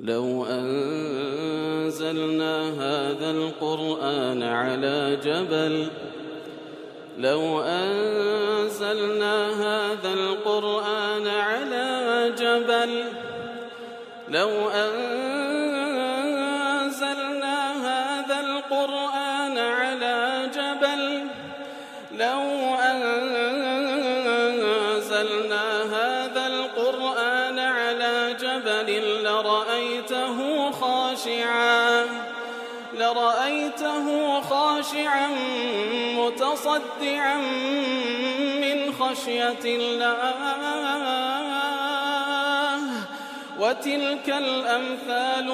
لو أنزلنا هذا القرآن على جبل لرأيته خاشعا متصدعا من خشية الله وتلك الأمثال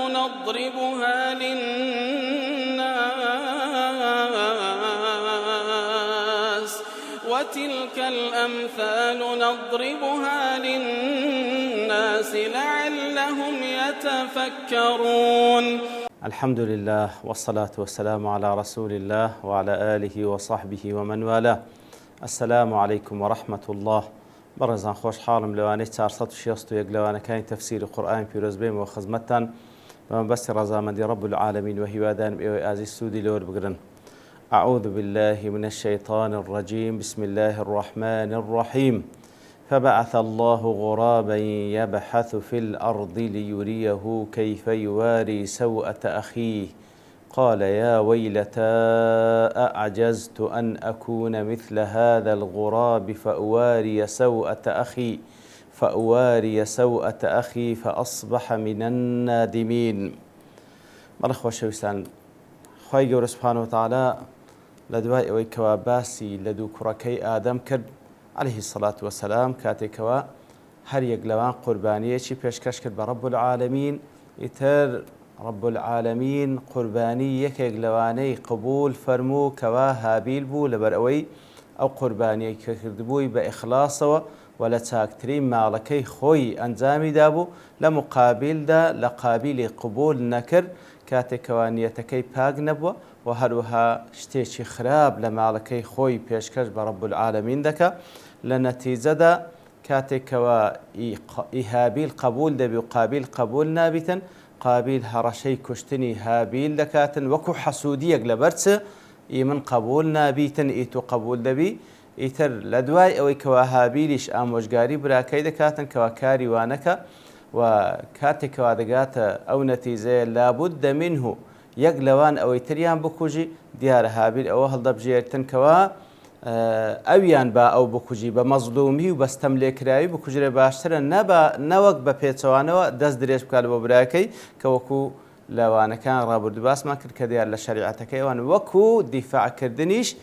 نضربها للناس لعلهم يتفكرون. الحمد لله والصلاة والسلام على رسول الله وعلى آله وصحبه ومن والاه. السلام عليكم ورحمة الله. برزان خوش حالم لواني 461 لواني كان تفسير القرآن في رزبين وخزمتان بمن بس رزامندي رب العالمين وهوادان بإيوي آزي السودي لور بقرن. أعوذ بالله من الشيطان الرجيم. بسم الله الرحمن الرحيم. فبعث الله غرابا يبحث في الأرض ليريه كيف يواري سوءة أخيه قال يا ويلتى أعجزت أن أكون مثل هذا الغراب فأواري سوءة أخي فأصبح من النادمين. مرخوة شويستان خواهي قول سبحانه وتعالى لدواء ويكوا باسي لدو كركي آدم كرد عليه الصلاة والسلام كاتكوا هر يقلوان قربانية بيشكش كرد برب العالمين إتر رب العالمين قرباني يقلواني قبول فرمو كوا هابيل بو لبرأوي أو قرباني كردبوي بإخلاصه ولا تاكترين مالكي خوي أنزامي دابو لمقابل دا لقابل قبول نكر كاتكوانيتكي باق نبوة وهروها شتيشي خراب لمالكي خوي بيشكش برب العالمين دكا لنتيجة دا كاتكوا إهابيل قبول دا بقابل قبول نابتا قابل هرشي كشتني هابيل دكاتن وكو حسودية لبرتس من قبول نابتا إيتو قبول دبي إيتر لدواي أو كوا هابيلش آموشقاري براكي دكاتن كوا كاري وانكا وكاتك وادقات أو نتيجة لابد منه يقلوان أو يتريان بكوجي ديار هابيل أو هالضبجيرتن كوا أويان با أو بكوجي بمظلومي وبستملك راوي بكوجي باشتر نبا نوق ببيتوانو دز دريش بكالبو براكي كوكو لوانا كان رابرد باس ما كر كديار لشريعتك وان وكو دفاع كردنيش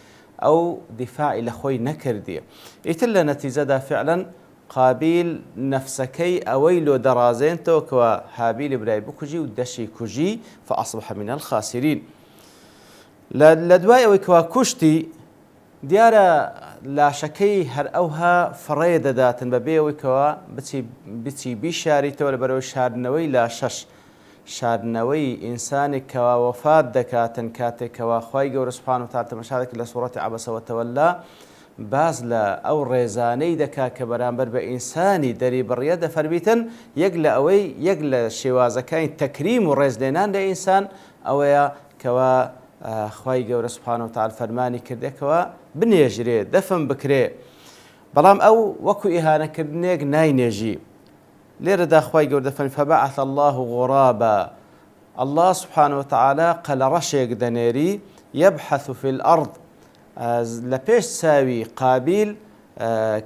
أو دفاع لخوي نكردي يتلا نتيجة دا فعلا قابيل نفسكي أويلو درازين توكوا هابيل براي بكوجي ودشي كوجي فأصبح من الخاسرين. لدواي أويكوا كشتي ديارة لا شكي هر أوها فريدة داتن ببي أويكوا بتي بشاري تول برو شارنوي لا شش شارنوي إنساني كوا وفاة دكاتن كاتي كوا خواي قور سبحانه وتعالى مشاهدك لسورة عبس وتولى باز لا أو ريزاني دكا كبرانبر بإنساني دري بريادة فربيتن يقل أوي يقل شوازة كاين تكريم وريز لينان لإنسان أويا كوا خواي قور سبحانه وتعالى فرماني كردي كوا بنيجري دفن بكري بلام أو وكو إهانة كردنيق ناينيجي ليردا خواي قور دفن فبعث الله غرابا الله سبحانه وتعالى قال رشيق دنيري يبحث في الأرض لپیش ساوی قابیل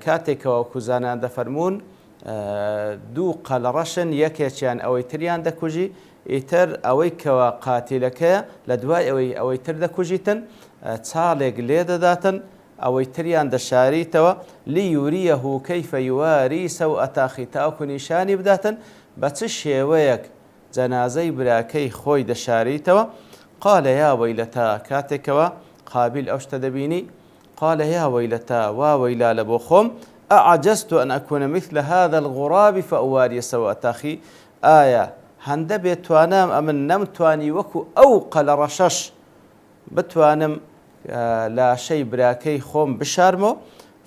کاتێک کەوا کوزانان دەفەرمونون دوو قەلەڕەشن یەکێکیان ئەوەی تریان دەکوژی ئیتر ئەوەی کەوا قاتیلەکەیە لە دوای ئەوەی تر دەکوژیتن چاڵێک لێ دەداتن ئەوەی تریان دەشاریتەوە لیوریەه کەیفە یواری سەوئەت ئەخی تاوەکو نیشانی بداتن بە چ شێوەیەک جەنازەی براکەی خۆی دەشاریتەوە قال یا وەیلەتە کاتێکەوە قابل أوشت دبيني قال يا ويلتا وويلا لبوخم أعجزت أن أكون مثل هذا الغراب فأواري سوءة أخي آية هندبي توانام أمن نمتواني وكو أو قل رشش بتوانم لا شيء براكي خوم بشارمو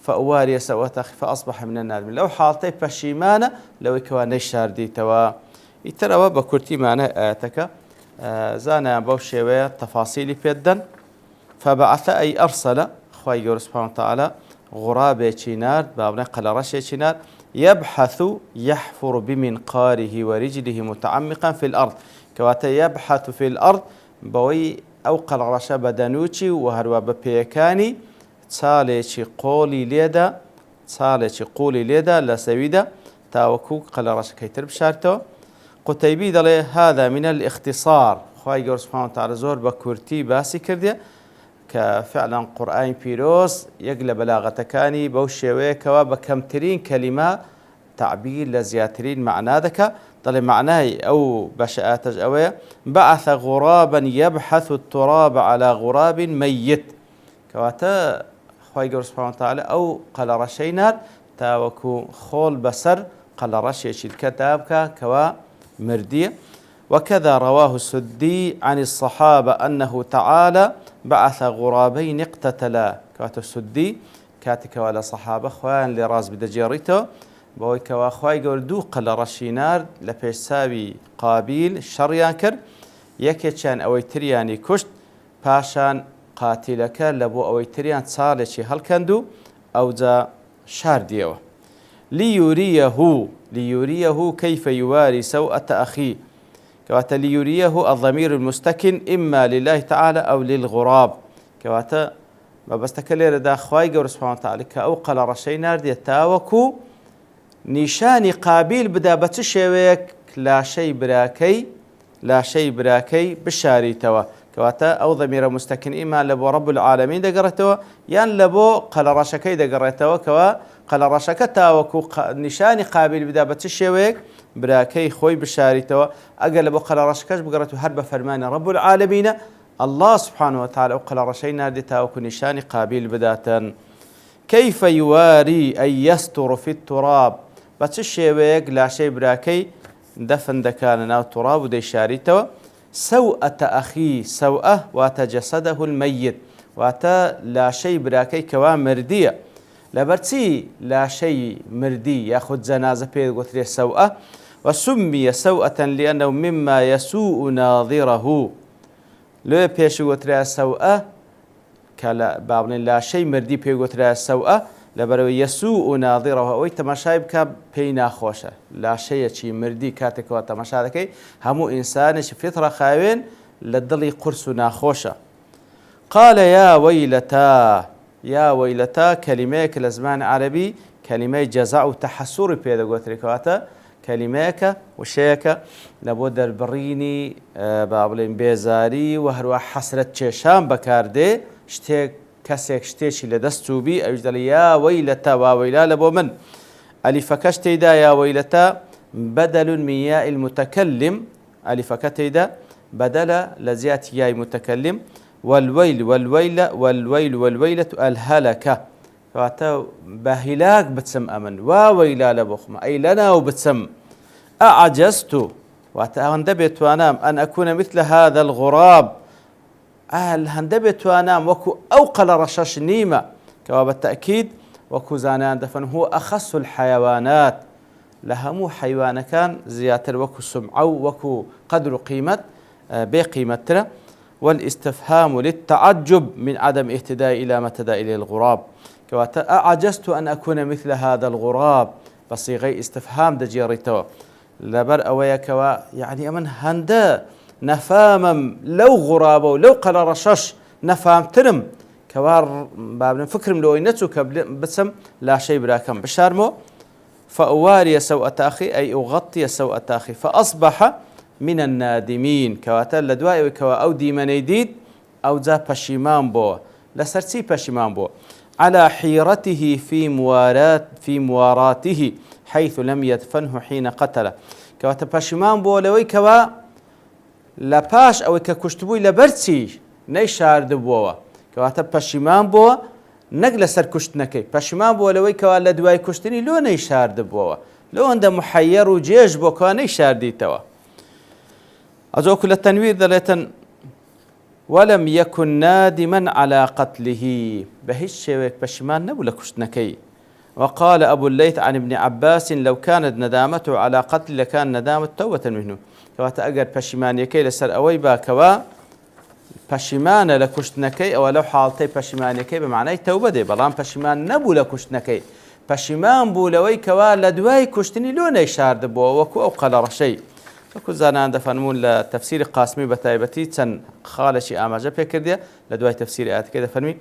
فأواري سوءة أخي فأصبح من النادمين لو حالتي بشيمانة لو كواني شاردي توا ئیتر ئەوە بە کورتی مانای ئاەتەکە زانیان بەو شێوەیە تەفاسیلی پێدەن فبعث ئەی ئەرسەلە خوای گەورە سوبحانەهو وتەعالە غڕابێکی نارد با بڵێن قەلەڕەشێکی نارد يبحث يحفر بمنقاره ورجله متعمقا في الأرض كواتا يبحث في الأرض بوي أو قەڵەڕەشە بە دەنووچی و هەروە بە پێیەکانی چاڵێکی قوڵی لێدا لە سەویدا تاوەکو قەلەڕەشەکەی تر بشارتەوە. قوتەیبی دەڵێ هذا من الاختصار خوای گەورە سوبحانەهو وتەعالە زۆر بە کورتی باسی کردێ کە فعلا قورئانی پیرۆز یەک لە بەلاغەتەکانی بەو شێوەیەکەوە بە کەمترین کەلیمە تعبیر لە زیاترین معنا دەکا. دەڵێ معنای ئەو بەشەئاتەش ئەوەیە بعث غرابا يبحث التراب على غراب ميت کەواتە خوای گەورە سوبحانەهو وتەعالە ئەو قەلەڕەشەی نارد تاوەکو خۆڵ بەسەر قەلەڕەشێکی دیکە بکە کەوا مردیە. وكذا رواه السدي عن الصحابة أنه تعالى بعث غرابين اقتتلا كاتو السدي كاتك ولا صحابة خوان لراز بدجيريتو بوي كوا خواي قول دو قەلەڕەشی نارد لە پێشساوی قابیل شەڕیان کرد یەکێکیان ئەوەی تریانی کوشت پاشان قاتیلەکە لە بۆ ئەوەی تریان چاڵێکی هەڵکەند و ئەوجا شاردیەوە. ليريه كيف يواري سوءة أخيه كواتا ليريه الضمير المستكن إما لله تعالى أو للغراب كواتا ما بستكلير دا خواي قور سبحانه وتعالى كأو قەلەڕەشەی ناردیە تاوەکو نیشانی قابیل بدا بە چ شێوەیەک لاشەی براکەی بشاریتەوە کەواتە ئەو ضەمیرە مستەکن ئیمان لە بۆ رەب العالەمین دەگەڕێتەوە یان لە بۆ قەلەڕەشەکەی دەگەڕێتەوە کەوا قەلەڕەشەکە تاوەکو نیشانی قابیل بدا بە چ شێوەیەک براکەی خۆی بشاریتەوە ئەگەر لە بۆ قەلەڕەشەکەش بگەڕێت و هەر بە فەرمانی رەب العالەمینە الله سبحانه وتعالى ئەو قەلەڕەشەی ناردی تاوەکو نیشانی قابیل بداتن. كيف يواري أي يستر في التراب بە چ شێوەیەک لاشەی براکەی دەفن دەکانە ناو تڕاب و دەیشاریتەوە. سەوئەتە ئەخی سەوئە واتە جەسەدەه المەیت واتە لاشەی براکەی کەوا مردیە. لەبەرچی لاشەی مردی یاخود جەنازە پێ گوترێ سەوئە وسمي سوءة لأنه مما يسوء ناظره لێ پێشی گوترا سەوئە کە بابڵێن لاشەی مردی پێ گوترا سەوئە لەبەرەوەی یەسوء ناظیرەوە ئەوەی تەماشای بکە پێی ناخۆشە لاشەیەکی مردی کاتێکەوە تەماشا دەکەی هەموو ئینسانێکی فیترە خاوێن لە دڵی قورس و ناخۆشە. قال یا وەیلەتا کەلیمەیەکە لە زمانی عەرەبی کەلیمەی جەزا و تەحەسوڕی پێدەگوترێتەوە کەلیمەیەکە وشەیەکە لە بۆ دەربڕینی با بڵێن بێزاری و هەروە حەسرەت کێشان بەکاردێ شتێک کەسێک شتێکی لە دەست چووبی ئەوش دەڵێ یا وەیلەتا واوەیلا لە بۆ من ئەلیفەکەش تێیدا یا وەیلەتا بەدەل من یاء المتكلم ئەلیفەکە تێیدا بەدەلە لە زیاتی یای متكلم والويلة الهلكة کەواتە بە هیلاک بچم ئەمن وا وەیلا لە بۆ خۆم ئەی لەناو بچم. ئەعەجەزت واتە ئەوەندە بێتوانام ئەن ئەکوونە مثل هذا الغراب هەندە بێتوانام وەکو ئەو قەلەڕەشەش نیمە کەوا بەتەئکید وەکو زانایان دەفەن هو ئەخەس الحەیەوانات لە هەموو حەیوانەکان زیاتر وەکو سمعە و وەکو قەدر و قیمەت بێ قیمەتترە. والاستفهام للتعجب من عدم اهتداء إلى ما اهتدى إليه الغراب كواتا أعجزت أن أكون مثل هذا الغراب بصيغي استفهام دجيريتو لبر أويا كوا يعني أمن هندا نفامم لو غرابة ولو قەلەڕەشەش نفام ترم كوار بابن فكرم لو ينتو بسم لا شيء براكم بشارمو فأواري سوءة أخي أي أغطي سوءة أخي فأصبح من النادمين كواتا لدوائي كوا أو ديماني ديد أو ذا بشيمان بو لسرسي بشيمان بو على حيرته في مواراته حيث لم يدفنه حين قتله كواتا بشيمان بو لوي كوا لپاش أو ككشتبوي لبرتي نيشارد بوا كواتا بشيمان بو نقل سر كشتنكي بشيمان بو لوي كوا لدوائي كشتني لو نيشارد بوا لو عند محير وجيش بو كوا نيشاردي توا أزو كل التنوير ذلك ولم يكن نادما على قتله بهش شويك بشمان نبو لكشتنكي وقال أبو الليث عن ابن عباس لو كانت ندامته على قتل لكان ندامة توبة منه كواتا أجر پشیمانیەکەی لەسەر ئەوەی باکەوە پەشیمانە لە کوشتنەکەی ئەوە لەو حاڵتەی پەشیمانیەکەی بە معنای تەوبە دێ بەڵام پەشیمان نەبوو لە کوشتنەکەی پەشیمان بوو لەوەی کەوا لە دوای کوشتنی لۆ نەیشاردبووە وەکو ئەو قەلەڕەشەی وەکو زانان دەفەرمون لە تەفسیری قاسمی بە تایبەتی چەند خاڵێکی ئاماژە پێکردێ لە دوای تەفسیری ئاەتەکەی دەفەرمی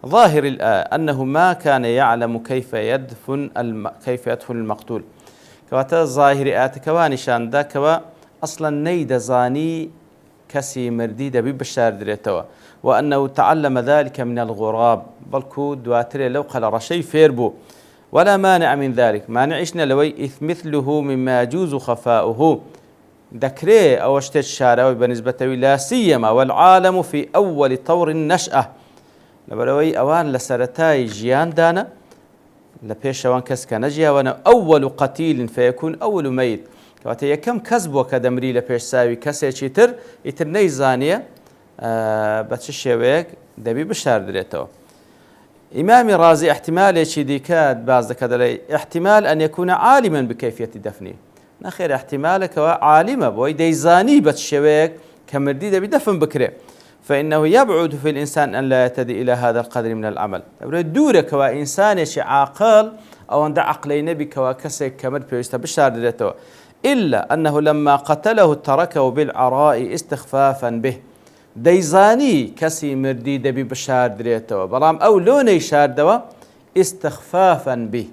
ظاهر الآية أنه ما كان يعلم كيف يدفن المقتول كواتا ظاهر آياتكواني شان دا كوا أصلا نيد زاني كسي مردي دبي بشار دريتوا وأنه تعلم ذلك من الغراب بلكو دواتري لو قال رشي فيربو ولا مانع من ذلك مانعشنا لوي مثله مما يجوز خفاؤه ذكري أو اشتج الشارع بالنسبة لا سيما والعالم في أول طور النشأة لبروي أوان لسرتاي جيان دانا لبيش أوان كسك نجيا وانا أول قتيل فيكون أول ميت كواتي كم كسبوا كدمري لبيش ساوي كسي تر يترني زانية بتشيويك دبي بشار دريتو إمام رازي احتمال ديكات بعض كذا احتمال أن يكون عالما بكيفية دفنه نخير احتمالك عالمة بوي ديزاني بتشيويك كمردي دبي دفن بكري فإنه يبعد في الإنسان أن لا يهتدي إلى هذا القدر من العمل دورك وإنسان عاقل أو عند عقلي نبي كسي كمرد بيستا بشار دريتو إلا أنه لما قتله تركه بالعراء استخفافا به ديزاني كسي مردي دبي بشار دريتو بلام أو لوني شار دوا استخفافا به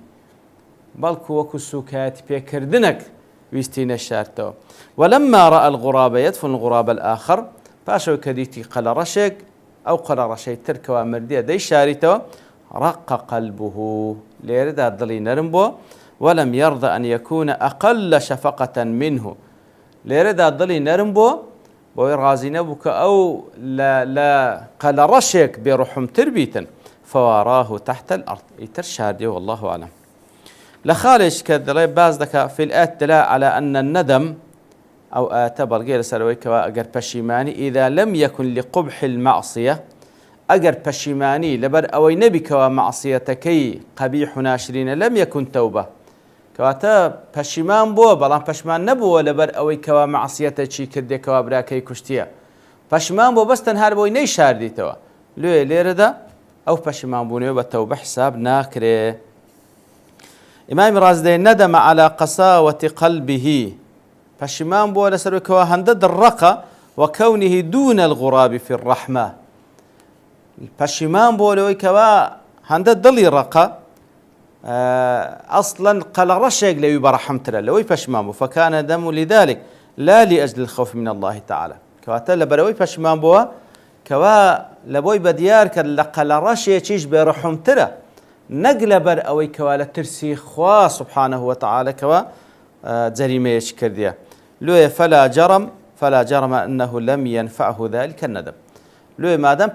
بلكو وكو سوكات بيكردنك ويستين الشارتو ولما رأى الغراب يدفن الغراب الآخر باشو كديتي قلرشك أو قلرشي تركوا مردية دي شاريتو رق قلبه ليرد الضلي نرمبو ولم يرضى أن يكون أقل شفقة منه ليرد الضلي نرمبو ويرغازي نبوك أو لا قلرشك بروحهم تربيتا فواراه تحت الأرض يترشاردي والله أعلم لخالش كذا باز في الآيات دلاء على أن الندم أو آتبر غير سرويك وأجر بشيماني إذا لم يكن لقبح المعصية أجر بشيماني لبر أو نبك ومعصيتكي قبيح ناشرين لم يكن توبة كواتا بشيمان بو بلان بشمان نبو لبر أو كوا معصيتكي كردي كوا براكي كشتيا بشمان بو بس تنهار بو نيشار دي توا لو ليردا أو بشمان بو نيوبة توبة حساب ناكري إمام رازدي ندم على قساوة قلبه پشیمان بووە لەسەر کەوا هەندە دڕەقە وكونه دون الغراب في الرحمة پشیمان بووە لەوەی کەوا هەندە دڵی ڕەقە أصلا قەلەڕەشێک لەوی بەڕەحمترە لەوەی پشیمان بوو فكان دم لذلك لا لأجل الخوف من الله تعالى کەواتە لەبەرەوەی پشیمان بووە کەوا لەبۆی بەدیار کرد لە قەلەڕەشێکیش بێڕەحمترە نەک لەبەر ئەوەی کەوا لە ترسی خوا سبحانه وتعالى کەوا جريمة كردية لو فلا جرم أنه لم ينفعه ذلك الندم لو ما دام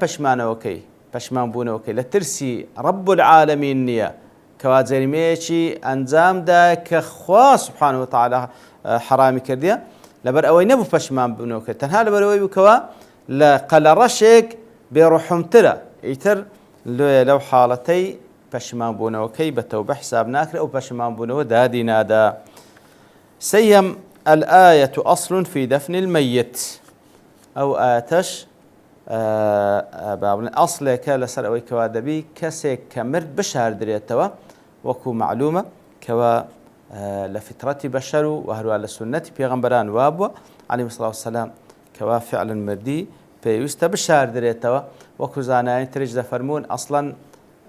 پشمان بونا وكي لترسي رب العالمين نية كوا جريمة أنزام دا كخوا سبحانه وتعالى حرامي كردية لبر أوي نبو پشمان بونا وكي تنها لبر أوي كوا لقل رشك بروحهم ترى يتر لو حالتي پشمان بونا وكي بتوبة حساب ناكر أو پشمان بونا ودادي نادا سيم الآية أصل في دفن الميت أو آتش أصل كالسر أو كوادبي كسي كمرد بشهر دريتوا وكو معلومة كوا لفترة بشر وهروا على السنة بيغمبران وابوا عليه الصلاة والسلام كوا فعلا مردي بيوست بشهر دريتوا وكو زاناين ترجد فرمون أصلا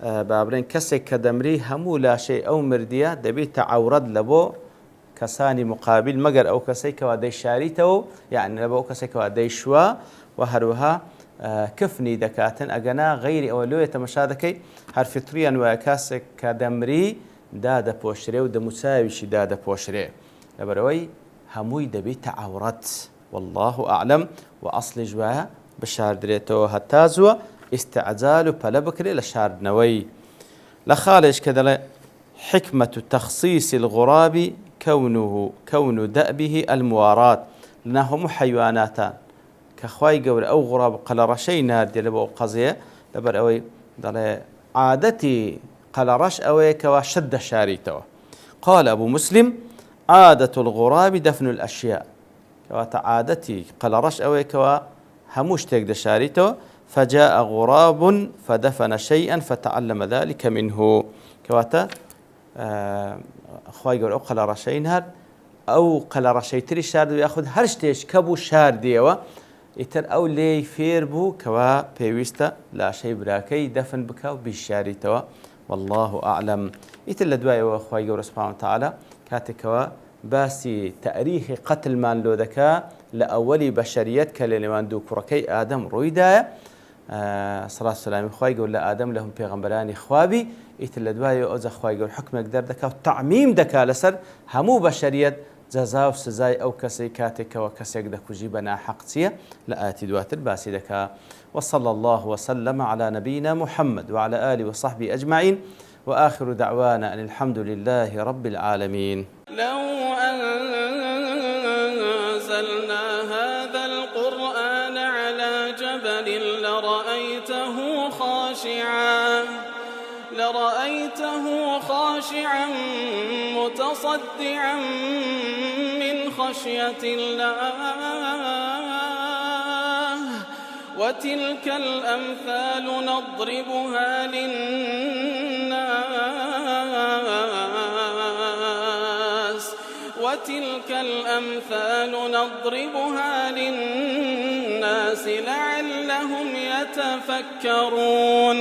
بابرين كسي كدمري همو لا شيء أو مردية دبي تعورد لبو كساني مقابل مجر أو كسيك ودي شاريته يعني لبو كسيك ودي شوا وهروها كفني دكاتن أجنا غير أولوية مشادكي هالفطريا وكاسك كدمري دادا بوشري ودمساويش دادا بوشري لبروي هموي دبي تعورت والله أعلم وأصل جواها بشار دريتو هتازوا استعزال بلبكري لشار نوي لخالش كذا حكمة تخصيص الغراب كون دأبه المواراة لأنهم حيواناتان كخواي قول أو غراب قل رشي نار دي لبو قضية لبر أوي عادتي قەلەڕەش ئەوەیە کەوا شت دەشاریتەوە. قال أبو مسلم عادة الغراب دفن الأشياء كواتا عادتي قەلەڕەش ئەوەیە کەوا هەموو شتێک دەشاریتەوە. فجاء غراب فدفن شيئا فتعلم ذلك منه كواتا خواهي يقول أو قەلەڕەشەی هەر ئەو قەلەڕەشەی تری شارد و یاخود هەر شتێک کە بوو شاردیەوە ئیتر ئەو لێی فێر بوو کەوا پێویستە لاشەی براکەی دەفن بکە و بیشاریتەوە. والله أعلم. ئیتر لە دوایەوە خواهی گەورە سوبحانه وتعالى کاتێکەوە باسی تەریخی قەتلمان لۆ دەکا لە ئەوەلی بەشەریەت کە لە نێوان دوو کوڕەکەی ئادەم ڕوویدایە سەڵات سەلامی خی گەور لە ئادەم لە هەموو پێغەمبەرانی خوابی. ئیتر لە دوایەوە ئەوجا خی گەور حکمێک دەردەکا و تەعمیم دەکا لەسەر هەموو بەشەریەت جەزا و سزای ئەو کەسەی کاتێکەوە کەسێک دەکوژی بە ناحەق چییە لە ئاەتی دواتر باسی دەکا. وصلى الله وسلم على نبينا محمد وعلى آله وصحبه أجمعين وآخر دعوانا أن الحمد لله رب العالمين. لو أنزلنا هذا القرآن على جبل لرأيته خاشعا متصدعا من خشية الله وتلك الأمثال نضربها للناس لعلهم يتفكرون.